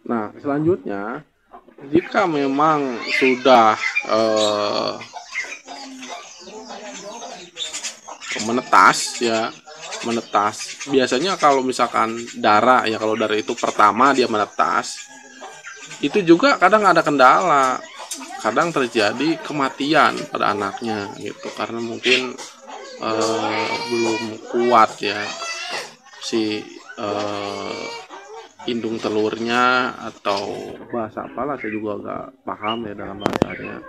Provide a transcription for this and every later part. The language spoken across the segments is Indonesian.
Nah, selanjutnya jika memang sudah menetas ya, menetas. Biasanya kalau misalkan darah ya, kalau darah itu pertama dia menetas, itu juga kadang ada kendala. Kadang terjadi kematian pada anaknya gitu karena mungkin belum kuat ya si indung telurnya, atau bahasa apalah saya juga gak paham ya dalam bahasanya.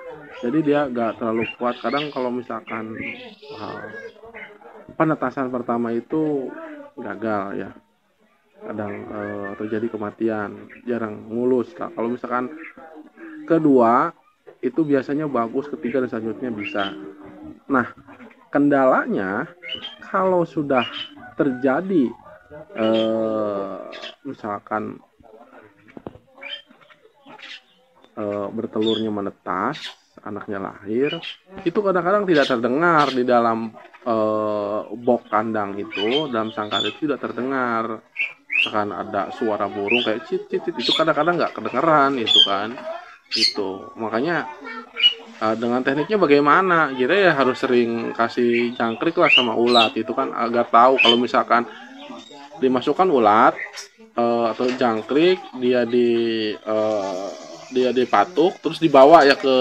Jadi dia gak terlalu kuat. Kadang kalau misalkan penetasan pertama itu gagal ya, kadang terjadi kematian, jarang mulus. Kalau misalkan kedua itu biasanya bagus, ketiga dan selanjutnya bisa. Nah, kendalanya kalau sudah terjadi misalkan bertelurnya menetas, anaknya lahir, itu kadang-kadang tidak terdengar di dalam box kandang itu, dalam sangkar itu tidak terdengar. Misalkan ada suara burung kayak cit cit, itu kadang-kadang nggak kedengeran itu kan. Itu makanya dengan tekniknya bagaimana, kita ya harus sering kasih jangkrik lah sama ulat itu kan, agar tahu kalau misalkan dimasukkan ulat atau jangkrik, dia dipatuk terus dibawa ya ke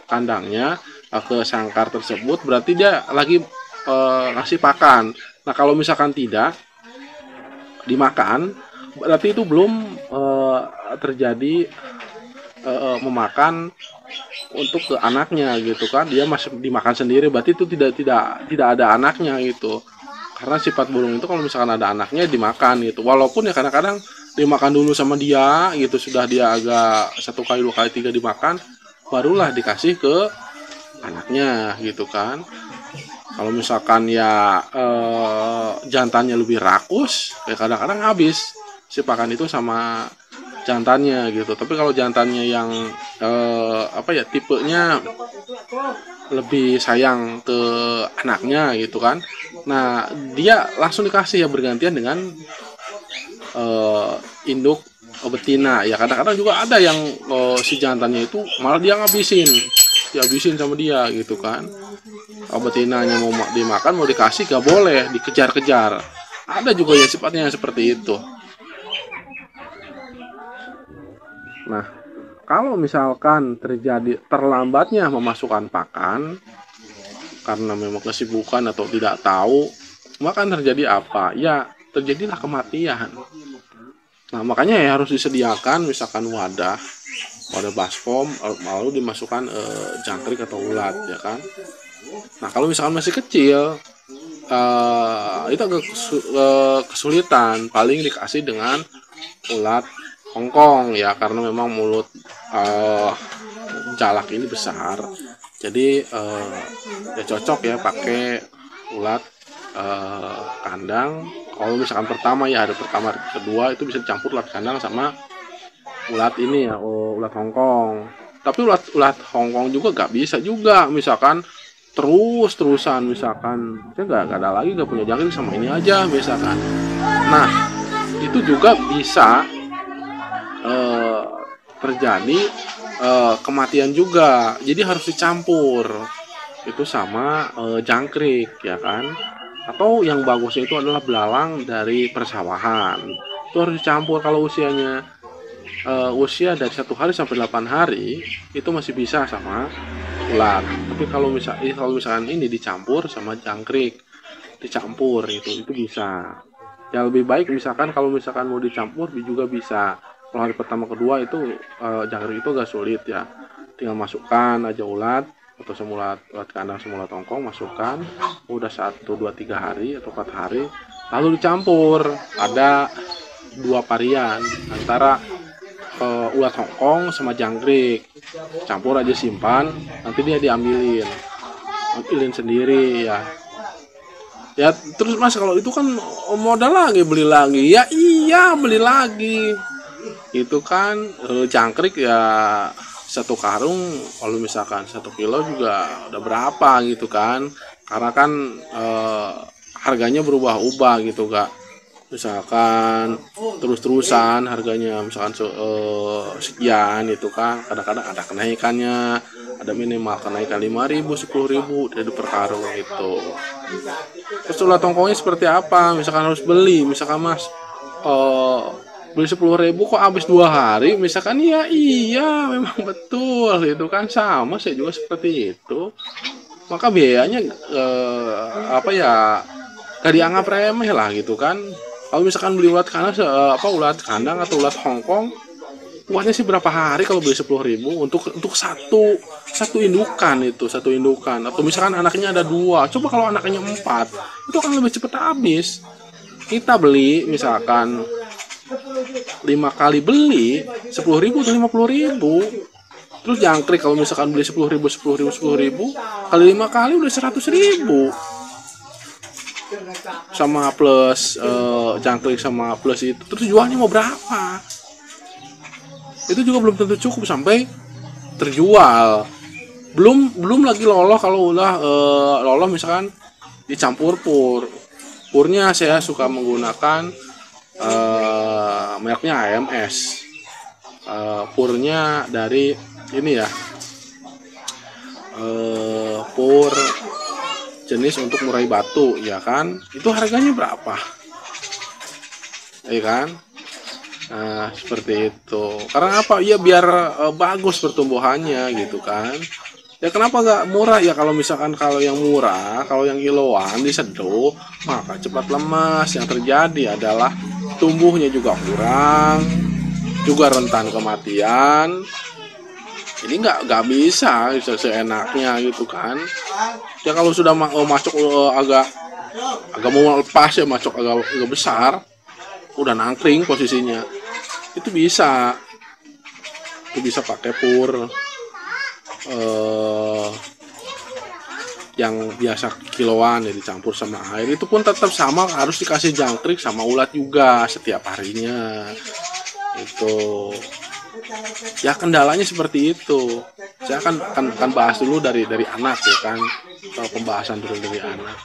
kandangnya, ke sangkar tersebut, berarti dia lagi ngasih pakan. Nah kalau misalkan tidak dimakan, berarti itu belum terjadi memakan untuk ke anaknya gitu kan, dia masih dimakan sendiri, berarti itu tidak ada anaknya gitu. Karena sifat burung itu kalau misalkan ada anaknya dimakan gitu, walaupun ya kadang-kadang dimakan dulu sama dia gitu, sudah dia agak satu kali dua kali tiga dimakan, barulah dikasih ke anaknya gitu kan. Kalau misalkan ya jantannya lebih rakus ya kadang-kadang habis si pakan itu sama jantannya gitu. Tapi kalau jantannya yang apa ya, tipenya lebih sayang ke anaknya gitu kan, nah dia langsung dikasih ya, bergantian dengan eh, induk betina ya. Kadang-kadang juga ada yang si jantannya itu malah dia ngabisin, dihabisin sama dia gitu kan. Betinanya mau dimakan, mau dikasih gak boleh, dikejar-kejar. Ada juga ya sifatnya seperti itu. Nah, kalau misalkan terjadi terlambatnya memasukkan pakan karena memang kesibukan atau tidak tahu, maka terjadi apa? Ya, terjadilah kematian. Nah, makanya ya harus disediakan misalkan wadah baskom, lalu dimasukkan jangkrik atau ulat ya kan. Nah, kalau misalkan masih kecil, itu agak kesulitan, paling dikasih dengan ulat Hongkong ya, karena memang mulut uh, jalak ini besar, jadi ya cocok ya pakai ulat kandang. Kalau misalkan pertama ya, hari pertama hari kedua itu bisa dicampur ulat kandang sama ulat ini ya, ulat Hongkong. Tapi ulat Hongkong juga gak bisa juga, misalkan terus-terusan, misalkan saya nggak ada lagi, nggak punya jangkrik, sama ini aja misalkan. Nah itu juga bisa eh, terjadi kematian juga, jadi harus dicampur itu sama jangkrik ya kan. Atau yang bagusnya itu adalah belalang dari persawahan, itu harus dicampur. Kalau usia dari 1 hari sampai 8 hari itu masih bisa sama ulat. Tapi kalau misalkan ini dicampur sama jangkrik, dicampur itu bisa. Ya lebih baik misalkan kalau misalkan mau dicampur juga bisa. Kalau hari pertama kedua itu jangkrik itu agak sulit ya. Tinggal masukkan aja ulat atau ulat kandang semula tongkong, masukkan, udah 1, 2, 3 hari atau 4 hari, lalu dicampur. Ada dua varian antara ulat Hongkong sama jangkrik, campur aja, simpan, nanti dia ambilin sendiri ya. Ya terus mas, kalau itu kan modal lagi, beli lagi ya, iya beli lagi itu kan. Jangkrik ya satu karung, kalau misalkan 1 kilo juga udah berapa gitu kan, karena kan harganya berubah-ubah gitu kak. misalkan terus-terusan harganya misalkan sekian itu kan, kadang-kadang ada kenaikannya, ada minimal kenaikan 5.000, 10.000 dari per karung itu. Terus ulah tongkongnya seperti apa, misalkan harus beli, misalkan mas beli 10.000 kok habis 2 hari, misalkan ya iya memang betul itu kan, sama saya juga seperti itu. Maka biayanya apa ya, gak dianggap remeh lah gitu kan. Kalau misalkan beli ulat kandang ulat kandang atau ulat Hongkong, kuatnya sih berapa hari kalau beli 10.000 untuk satu indukan, itu satu indukan. Atau misalkan anaknya ada 2, coba kalau anaknya 4, itu akan lebih cepat habis. Kita beli misalkan 5 kali beli 10.000 atau 50.000. Terus jangkrik kalau misalkan beli 10.000 kali 5 kali udah 100.000. Sama plus jangkrik sama plus itu, terus jualnya mau berapa? Itu juga belum tentu cukup sampai terjual. Belum lagi loloh, kalau udah loloh misalkan dicampur purnya saya suka menggunakan mereknya AMS. Purnya dari ini ya, pur jenis untuk murai batu ya kan, itu harganya berapa ya kan. Nah seperti itu, karena apa ya, biar bagus pertumbuhannya gitu kan. Ya kenapa nggak murah ya, kalau misalkan kalau yang murah, kalau yang kiloan diseduh maka cepat lemas. Yang terjadi adalah tumbuhnya juga kurang, juga rentan kematian. Ini nggak bisa seenaknya gitu kan. Ya kalau sudah masuk agak mau lepas ya, masuk agak besar, udah nangkring posisinya, itu bisa pakai pur yang biasa kiloan ya, dicampur sama air. Itu pun tetap sama, harus dikasih jangkrik sama ulat juga setiap harinya. Itu ya kendalanya seperti itu. Saya akan bahas dulu dari anak ya kan, pembahasan dulu dari anak.